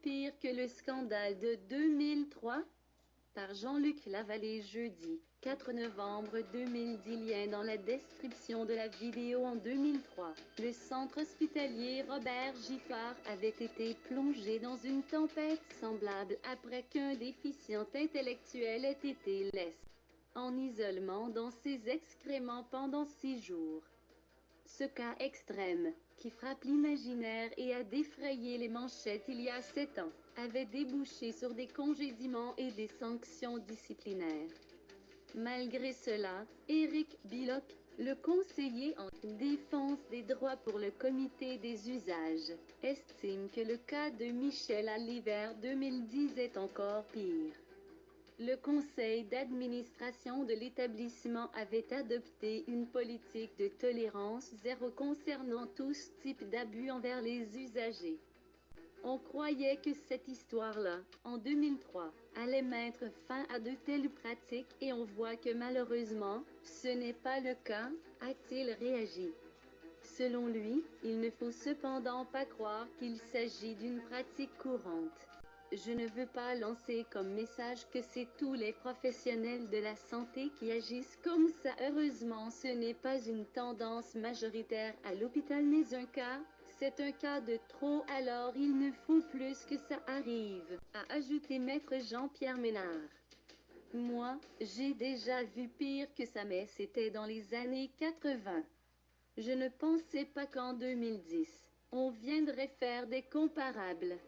pire que le scandale de 2003? Par Jean-Luc Lavallée jeudi 4 novembre 2010. Lien dans la description de la vidéo. En 2003, le centre hospitalier Robert Giffard avait été plongé dans une tempête semblable après qu'un déficient intellectuel ait été laissé en isolement dans ses excréments pendant 6 jours. Ce cas extrême, qui frappe l'imaginaire et a défrayé les manchettes il y a 7 ans, avait débouché sur des congédiements et des sanctions disciplinaires. Malgré cela, Éric Biloc, le conseiller en défense des droits pour le comité des usages, estime que le cas de Michel à l'hiver 2010 est encore pire. Le conseil d'administration de l'établissement avait adopté une politique de tolérance zéro concernant tous types d'abus envers les usagers. On croyait que cette histoire-là, en 2003, allait mettre fin à de telles pratiques et on voit que malheureusement, ce n'est pas le cas, a-t-il réagi. Selon lui, il ne faut cependant pas croire qu'il s'agit d'une pratique courante. Je ne veux pas lancer comme message que c'est tous les professionnels de la santé qui agissent comme ça. Heureusement, ce n'est pas une tendance majoritaire à l'hôpital, mais c'est un cas de trop, alors il ne faut plus que ça arrive, a ajouté maître Jean-Pierre Ménard. Moi, j'ai déjà vu pire que ça, mais c'était dans les années 80. Je ne pensais pas qu'en 2010, on viendrait faire des comparables.